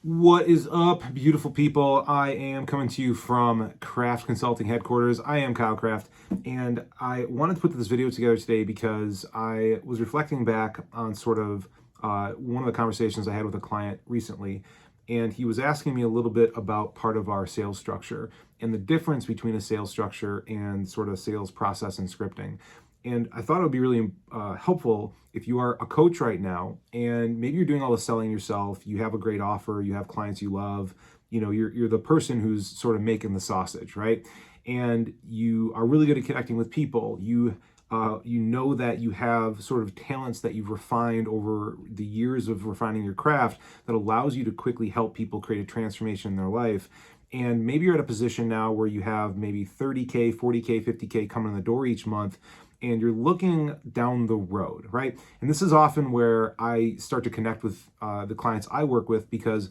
What is up, beautiful people? I am coming to you from Craft Consulting headquarters. I am Kyle Craft, and I wanted to put this video together today because I was reflecting back on sort of one of the conversations I had with a client recently, and he was asking me a little bit about part of our sales structure and the difference between a sales structure and sort of sales process and scripting. And I thought it would be really helpful if you are a coach right now and maybe you're doing all the selling yourself, you have a great offer, you have clients you love, you're the person who's sort of making the sausage, right? And you are really good at connecting with people. You know that you have sort of talents that you've refined over the years of refining your craft that allows you to quickly help people create a transformation in their life. And maybe you're at a position now where you have maybe 30K, 40K, 50K coming in the door each month, and you're looking down the road, right? And this is often where I start to connect with the clients I work with, because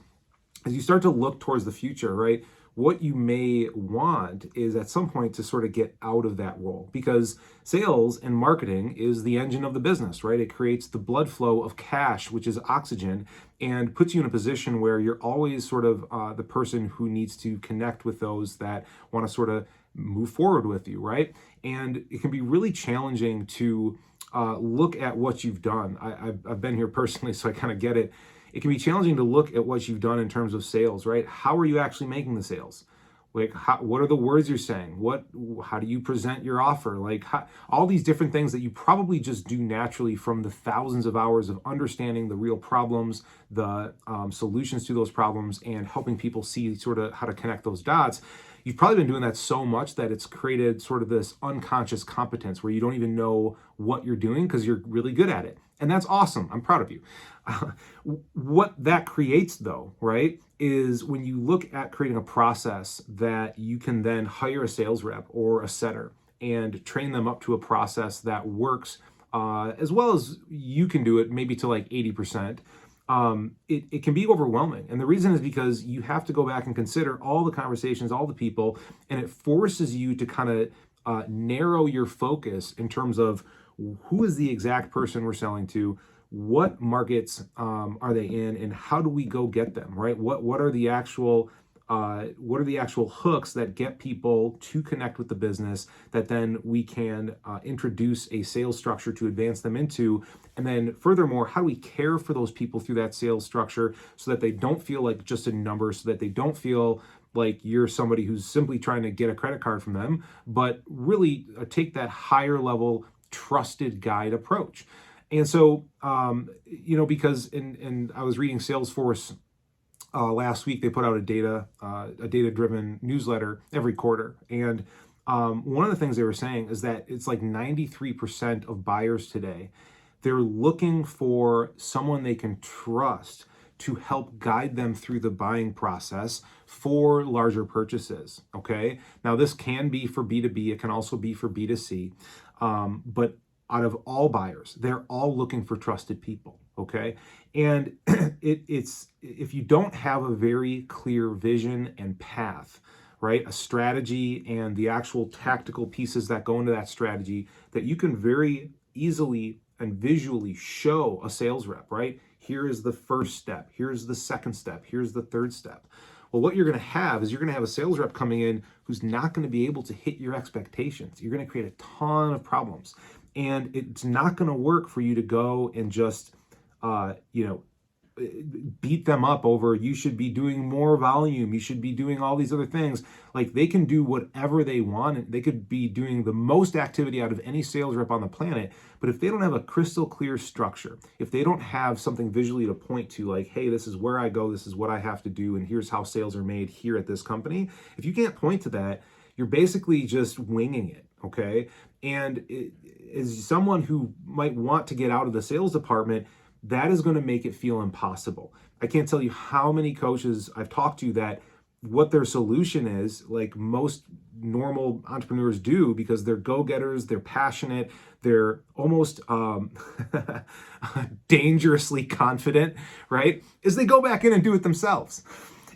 as you start to look towards the future, right, what you may want is at some point to sort of get out of that role, because sales and marketing is the engine of the business, right? It creates the blood flow of cash, which is oxygen, and puts you in a position where you're always sort of the person who needs to connect with those that want to sort of move forward with you, right? And it can be really challenging to look at what you've done. I've been here personally, so I kind of get it. It can be challenging to look at what you've done in terms of sales, right? How are you actually making the sales? Like, what are the words you're saying? How do you present your offer? Like, all these different things that you probably just do naturally from the thousands of hours of understanding the real problems, the solutions to those problems, and helping people see sort of how to connect those dots. You've probably been doing that so much that it's created sort of this unconscious competence where you don't even know what you're doing because you're really good at it. And that's awesome. I'm proud of you. What that creates, though, right, is when you look at creating a process that you can then hire a sales rep or a setter and train them up to a process that works as well as you can do it, maybe to like 80%. It can be overwhelming. And the reason is because you have to go back and consider all the conversations, all the people, and it forces you to kind of narrow your focus in terms of who is the exact person we're selling to, what markets are they in, and how do we go get them, right? What are the actual hooks that get people to connect with the business that then we can introduce a sales structure to advance them into? And then furthermore, how do we care for those people through that sales structure so that they don't feel like just a number, so that they don't feel like you're somebody who's simply trying to get a credit card from them, but really take that higher level trusted guide approach. And so, because I was reading Salesforce last week, they put out a data-driven newsletter every quarter. And one of the things they were saying is that it's like 93% of buyers today, they're looking for someone they can trust to help guide them through the buying process for larger purchases, okay? Now, this can be for B2B. It can also be for B2C. But out of all buyers, they're all looking for trusted people, okay? And it's if you don't have a very clear vision and path, right, a strategy and the actual tactical pieces that go into that strategy that you can very easily and visually show a sales rep, right? Here is the first step, here's the second step, here's the third step. Well, what you're going to have is you're going to have a sales rep coming in who's not going to be able to hit your expectations. You're going to create a ton of problems. And it's not going to work for you to go and just, beat them up over, you should be doing more volume, you should be doing all these other things. Like, they can do whatever they want. They could be doing the most activity out of any sales rep on the planet. But if they don't have a crystal clear structure, if they don't have something visually to point to, like, hey, this is where I go, this is what I have to do, and here's how sales are made here at this company. If you can't point to that, you're basically just winging it, okay? And as someone who might want to get out of the sales department, that is going to make it feel impossible. I can't tell you how many coaches I've talked to that what their solution is, like most normal entrepreneurs do, because they're go-getters, they're passionate, they're almost dangerously confident, right? Is they go back in and do it themselves.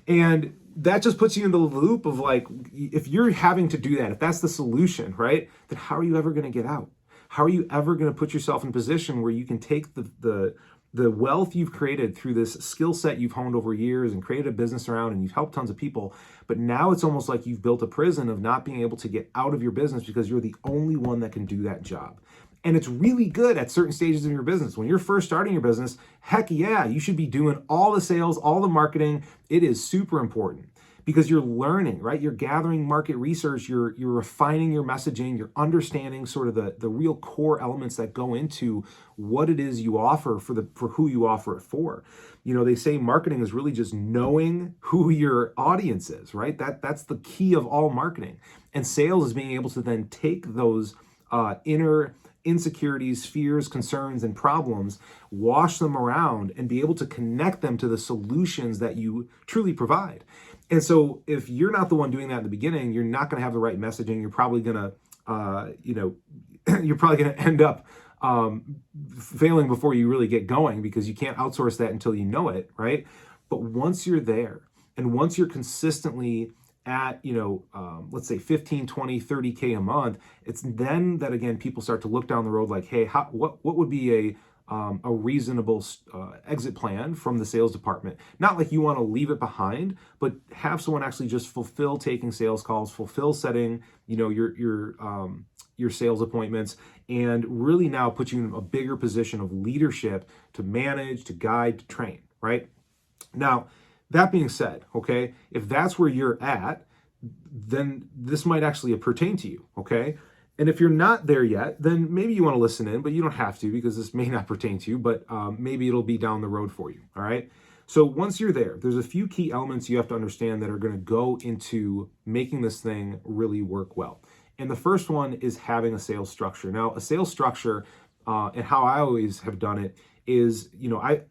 And that just puts you in the loop of, like, if you're having to do that, if that's the solution, right, then how are you ever going to get out? How are you ever going to put yourself in a position where you can take the the wealth you've created through this skill set you've honed over years and created a business around, and you've helped tons of people, but now it's almost like you've built a prison of not being able to get out of your business because you're the only one that can do that job. And it's really good at certain stages of your business. When you're first starting your business, heck yeah, you should be doing all the sales, all the marketing. It is super important because you're learning, right? You're gathering market research, you're refining your messaging, you're understanding sort of the real core elements that go into what it is you offer for who you offer it for. You know, they say marketing is really just knowing who your audience is, right? That's the key of all marketing. And sales is being able to then take those inner insecurities, fears, concerns, and problems, wash them around and be able to connect them to the solutions that you truly provide. And so if you're not the one doing that in the beginning, you're not going to have the right messaging. You're probably going to, you're probably going to end up failing before you really get going because you can't outsource that until you know it, right? But once you're there and once you're consistently at, let's say 15, 20, 30K a month, it's then that, again, people start to look down the road like, hey, what would be a reasonable exit plan from the sales department? Not like you want to leave it behind, but have someone actually just fulfill taking sales calls, fulfill setting, your sales appointments, and really now put you in a bigger position of leadership to manage, to guide, to train, right? Now, that being said, okay, if that's where you're at, then this might actually pertain to you, okay? And if you're not there yet, then maybe you want to listen in, but you don't have to because this may not pertain to you, but maybe it'll be down the road for you, all right? So once you're there, there's a few key elements you have to understand that are going to go into making this thing really work well. And the first one is having a sales structure. Now, a sales structure, and how I always have done it, is,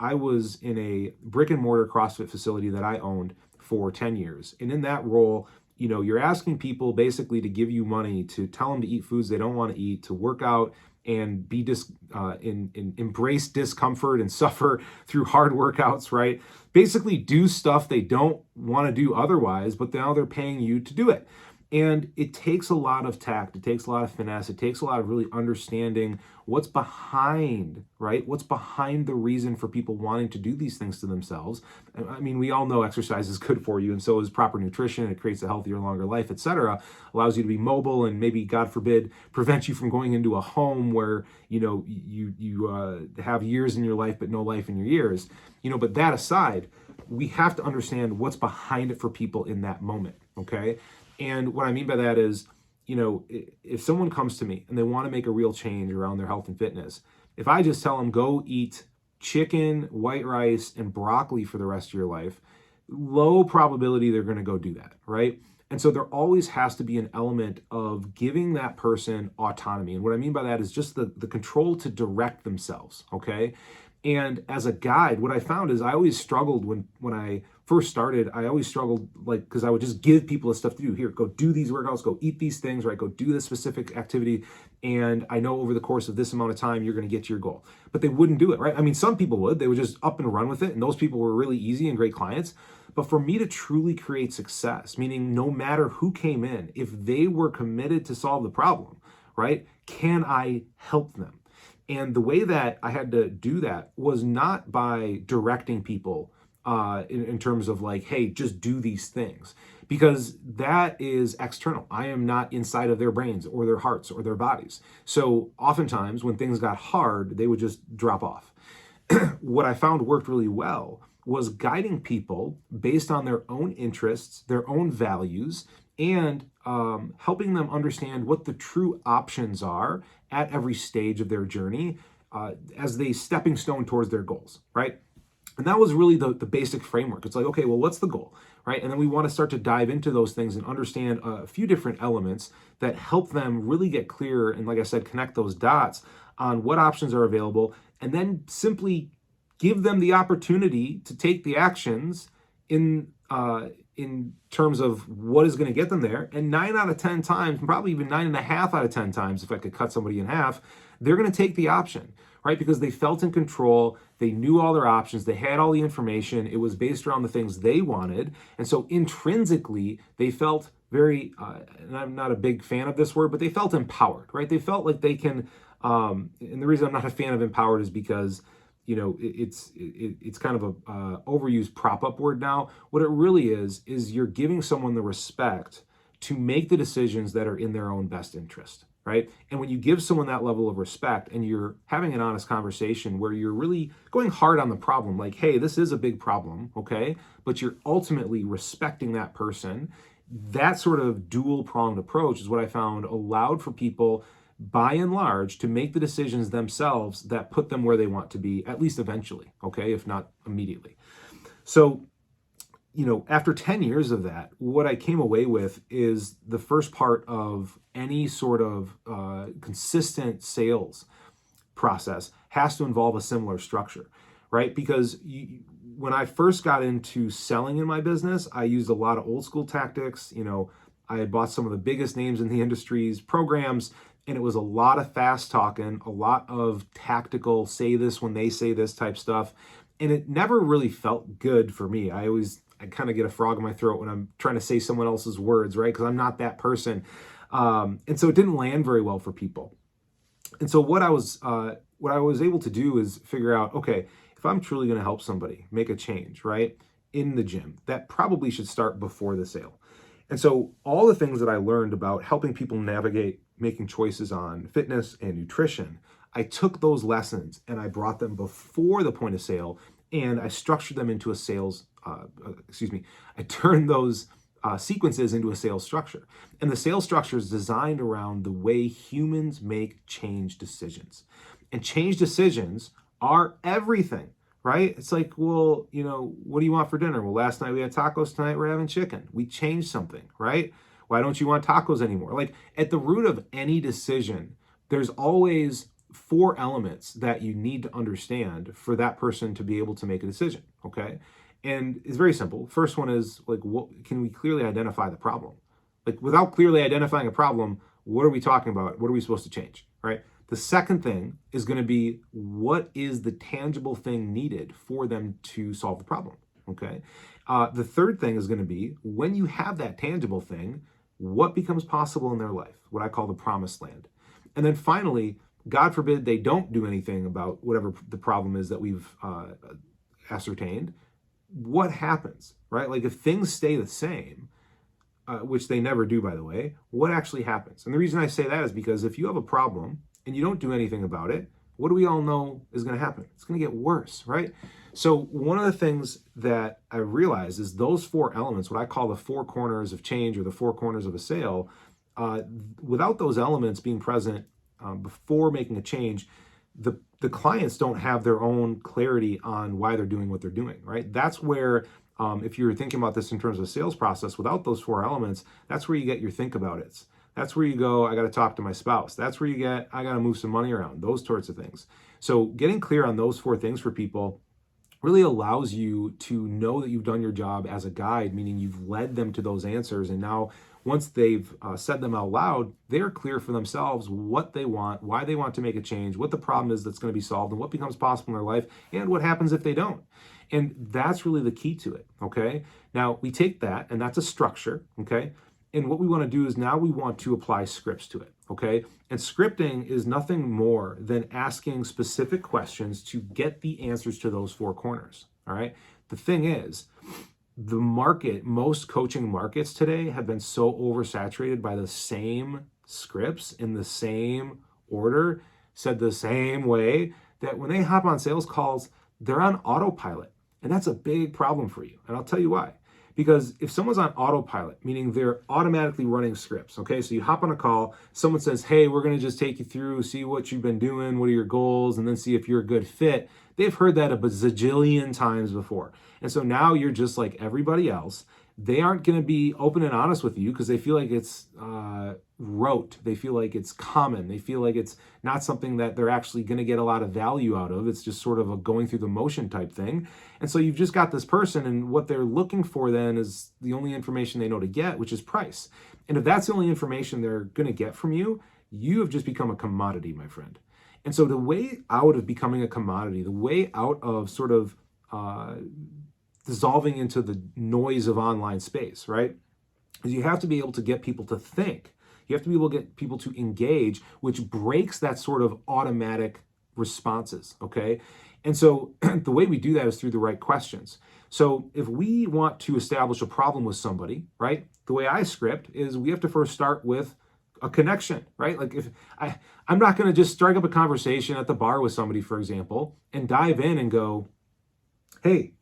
I was in a brick and mortar CrossFit facility that I owned for 10 years. And in that role, you're asking people basically to give you money to tell them to eat foods they don't want to eat, to work out and be embrace discomfort and suffer through hard workouts, right? Basically do stuff they don't want to do otherwise, but now they're paying you to do it. And it takes a lot of tact, it takes a lot of finesse, it takes a lot of really understanding what's behind, right? What's behind the reason for people wanting to do these things to themselves. I mean, we all know exercise is good for you, and so is proper nutrition. It creates a healthier, longer life, etc. Allows you to be mobile, and maybe, God forbid, prevents you from going into a home where, you have years in your life, but no life in your years. But that aside, we have to understand what's behind it for people in that moment, okay? And what I mean by that is, if someone comes to me and they want to make a real change around their health and fitness, if I just tell them go eat chicken, white rice, and broccoli for the rest of your life, low probability they're going to go do that, right? And so there always has to be an element of giving that person autonomy. And what I mean by that is just the control to direct themselves, okay? And as a guide, what I found is I always struggled when I first started. I always struggled because I would just give people the stuff to do. Here, go do these workouts, go eat these things, right? Go do this specific activity. And I know over the course of this amount of time, you're going to get to your goal. But they wouldn't do it, right? I mean, some people would. They would just up and run with it. And those people were really easy and great clients. But for me to truly create success, meaning no matter who came in, if they were committed to solve the problem, right? Can I help them? And the way that I had to do that was not by directing people in terms of like, hey, just do these things, because that is external. I am not inside of their brains or their hearts or their bodies. So oftentimes when things got hard, they would just drop off. What I found worked really well was guiding people based on their own interests, their own values, and helping them understand what the true options are at every stage of their journey as they stepping stone towards their goals, right? And that was really the basic framework. It's like, okay, well, what's the goal, right? And then we want to start to dive into those things and understand a few different elements that help them really get clear and, like I said, connect those dots on what options are available, and then simply give them the opportunity to take the actions in terms of what is going to get them there. And 9 out of 10 times, probably even 9.5 out of 10 times, if I could cut somebody in half, they're going to take the option, right? Because they felt in control. They knew all their options. They had all the information. It was based around the things they wanted. And so intrinsically, they felt very, and I'm not a big fan of this word, but they felt empowered, right? They felt like they can, and the reason I'm not a fan of empowered is because, it's kind of a overused prop up word now. What it really is you're giving someone the respect to make the decisions that are in their own best interest, right? And when you give someone that level of respect and you're having an honest conversation where you're really going hard on the problem, like, hey, this is a big problem, okay? But you're ultimately respecting that person. That sort of dual-pronged approach is what I found allowed for people, by and large, to make the decisions themselves that put them where they want to be, at least eventually, okay, if not immediately. So, after 10 years of that, what I came away with is the first part of any sort of consistent sales process has to involve a similar structure, right? Because when I first got into selling in my business, I used a lot of old school tactics. I had bought some of the biggest names in the industry's programs, and it was a lot of fast talking, a lot of tactical say this when they say this type stuff. And it never really felt good for me. I kind of get a frog in my throat when I'm trying to say someone else's words, right? Because I'm not that person. And so it didn't land very well for people. And so what I was able to do is figure out, okay, if I'm truly going to help somebody make a change, right, in the gym, that probably should start before the sale. And so all the things that I learned about helping people navigate making choices on fitness and nutrition, I took those lessons and I brought them before the point of sale, and I structured them into a sales, I turned those sequences into a sales structure. And the sales structure is designed around the way humans make change decisions. And change decisions are everything, right? It's like, well, what do you want for dinner? Well, last night we had tacos, tonight we're having chicken. We changed something, right? Why don't you want tacos anymore? Like, at the root of any decision, there's always 4 elements that you need to understand for that person to be able to make a decision, okay? And it's very simple. First one is, like, what can we clearly identify the problem? Like, without clearly identifying a problem, what are we talking about? What are we supposed to change, right? The second thing is going to be, what is the tangible thing needed for them to solve the problem, okay? The third thing is going to be, when you have that tangible thing, what becomes possible in their life, what I call the promised land. And then finally, God forbid they don't do anything about whatever the problem is that we've ascertained, what happens, right? Like, if things stay the same, which they never do, by the way, what actually happens? And the reason I say that is because if you have a problem and you don't do anything about it, what do we all know is going to happen? It's going to get worse, right? So one of the things that I realized is those 4 elements, what I call the 4 corners of change, or the 4 corners of a sale, without those elements being present before making a change, the clients don't have their own clarity on why they're doing what they're doing, right? That's where, if you're thinking about this in terms of a sales process, without those 4 elements, that's where you get your think about it. That's where you go, I got to talk to my spouse. That's where you get, I got to move some money around, those sorts of things. So getting clear on those 4 things for people really allows you to know that you've done your job as a guide, meaning you've led them to those answers. And now, once they've said them out loud, they're clear for themselves what they want, why they want to make a change, what the problem is that's going to be solved, and what becomes possible in their life, and what happens if they don't. And that's really the key to it, okay? Now, we take that, and that's a structure, okay? And what we want to do is now we want to apply scripts to it, okay? And scripting is nothing more than asking specific questions to get the answers to those 4 corners, all right? The thing is, the market, most coaching markets today have been so oversaturated by the same scripts in the same order, said the same way, that when they hop on sales calls, they're on autopilot. And that's a big problem for you. And I'll tell you why. Because if someone's on autopilot, meaning they're automatically running scripts, okay? So you hop on a call, someone says, hey, we're going to just take you through, see what you've been doing, what are your goals, and then see if you're a good fit. They've heard that a bazillion times before. And so now you're just like everybody else. They aren't going to be open and honest with you because they feel like it's rote. They feel like it's common. They feel like it's not something that they're actually going to get a lot of value out of. It's just sort of a going through the motion type thing. And so you've just got this person, and what they're looking for then is the only information they know to get, which is price. And if that's the only information they're going to get from you, you have just become a commodity, my friend. And so the way out of becoming a commodity, the way out of sort of dissolving into the noise of online space, right, is you have to be able to get people to think. You have to be able to get people to engage, which breaks that sort of automatic responses, okay? And so the way we do that is through the right questions. So if we want to establish a problem with somebody, right, the way I script is we have to first start with a connection, right? Like if I'm not going to just strike up a conversation at the bar with somebody, for example, and dive in and go, hey,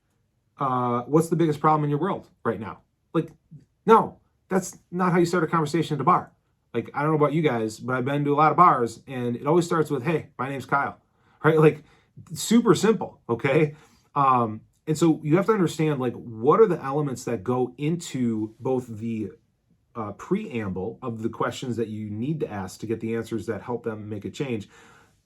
what's the biggest problem in your world right now? Like, no, that's not how you start a conversation at a bar. Like, I don't know about you guys, but I've been to a lot of bars and it always starts with, hey, my name's Kyle, right? Like, super simple, okay? And so you have to understand, like, what are the elements that go into both the preamble of the questions that you need to ask to get the answers that help them make a change.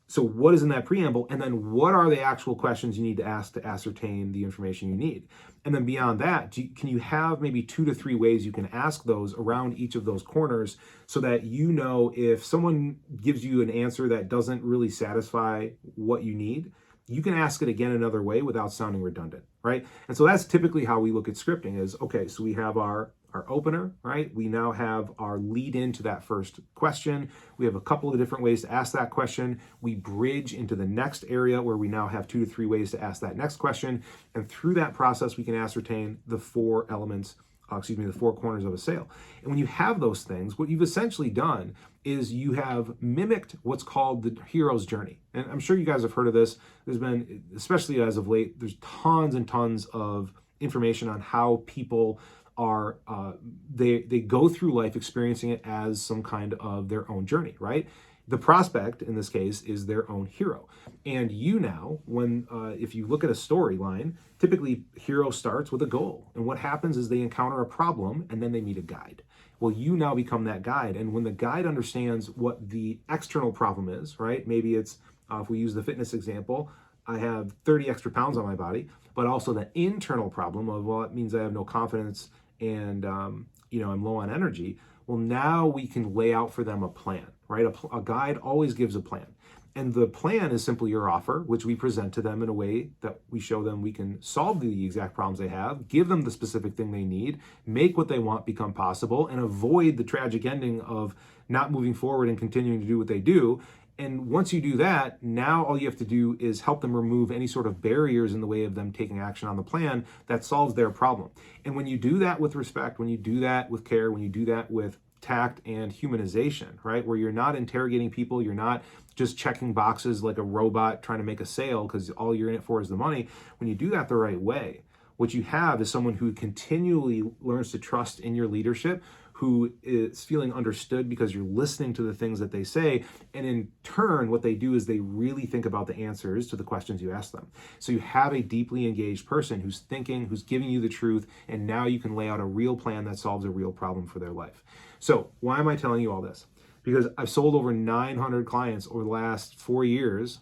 So what is in that preamble? And then what are the actual questions you need to ask to ascertain the information you need? And then beyond that, can you have maybe 2 to 3 ways you can ask those around each of those corners so that you know if someone gives you an answer that doesn't really satisfy what you need, you can ask it again another way without sounding redundant, right? And so that's typically how we look at scripting is, okay, so we have our opener, right? We now have our lead into that first question. We have a couple of different ways to ask that question. We bridge into the next area where we now have 2 to 3 ways to ask that next question. And through that process, we can ascertain the 4 elements, the 4 corners of a sale. And when you have those things, what you've essentially done is you have mimicked what's called the hero's journey. And I'm sure you guys have heard of this. There's been, especially as of late, there's tons and tons of information on how people are they go through life experiencing it as some kind of their own journey, right? The prospect in this case is their own hero. And you now, when if you look at a storyline, typically hero starts with a goal. And what happens is they encounter a problem and then they meet a guide. Well, you now become that guide. And when the guide understands what the external problem is, right? Maybe it's, if we use the fitness example, I have 30 extra pounds on my body, but also the internal problem of, well, it means I have no confidence and I'm low on energy. Well, now we can lay out for them a plan, right? A guide always gives a plan. And the plan is simply your offer, which we present to them in a way that we show them we can solve the exact problems they have, give them the specific thing they need, make what they want become possible, and avoid the tragic ending of not moving forward and continuing to do what they do. And once you do that, now all you have to do is help them remove any sort of barriers in the way of them taking action on the plan that solves their problem. And when you do that with respect, when you do that with care, when you do that with tact and humanization, right? Where you're not interrogating people, you're not just checking boxes like a robot trying to make a sale because all you're in it for is the money. When you do that the right way, what you have is someone who continually learns to trust in your leadership, who is feeling understood because you're listening to the things that they say. And in turn, what they do is they really think about the answers to the questions you ask them. So you have a deeply engaged person who's thinking, who's giving you the truth, and now you can lay out a real plan that solves a real problem for their life. So why am I telling you all this? Because I've sold over 900 clients over the last 4 years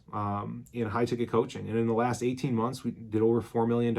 in high ticket coaching. And in the last 18 months, we did over $4 million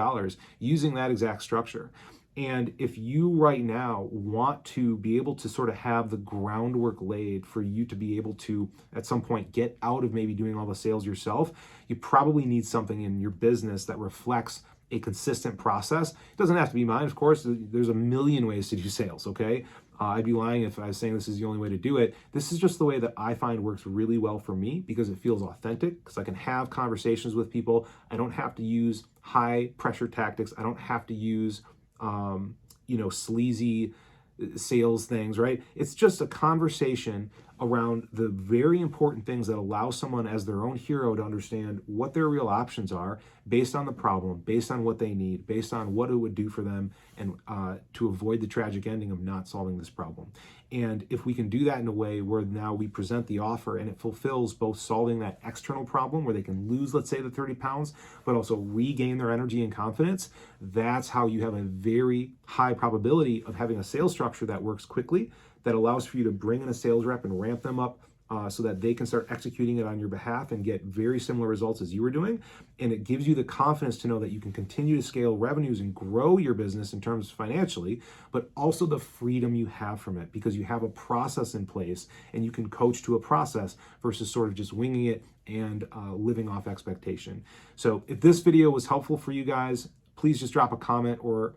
using that exact structure. And if you right now want to be able to sort of have the groundwork laid for you to be able to, at some point, get out of maybe doing all the sales yourself, you probably need something in your business that reflects a consistent process. It doesn't have to be mine, of course. There's a million ways to do sales, okay? I'd be lying if I was saying this is the only way to do it. This is just the way that I find works really well for me because it feels authentic, because I can have conversations with people. I don't have to use high pressure tactics. I don't have to use sleazy sales things, right? It's just a conversation around the very important things that allow someone as their own hero to understand what their real options are based on the problem, based on what they need, based on what it would do for them, and to avoid the tragic ending of not solving this problem. And if we can do that in a way where now we present the offer and it fulfills both solving that external problem where they can lose, let's say, the 30 pounds, but also regain their energy and confidence, that's how you have a very high probability of having a sales structure that works quickly, that allows for you to bring in a sales rep and ramp them up so that they can start executing it on your behalf and get very similar results as you were doing. And it gives you the confidence to know that you can continue to scale revenues and grow your business in terms financially, but also the freedom you have from it because you have a process in place and you can coach to a process versus sort of just winging it and living off expectation. So if this video was helpful for you guys, please just drop a comment or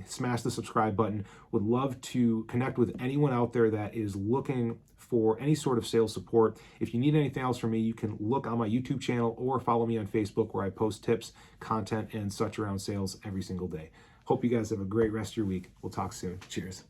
smash the subscribe button. Would love to connect with anyone out there that is looking for any sort of sales support. If you need anything else from me, you can look on my YouTube channel or follow me on Facebook, where I post tips, content, and such around sales every single day. Hope you guys have a great rest of your week. We'll talk soon. Cheers.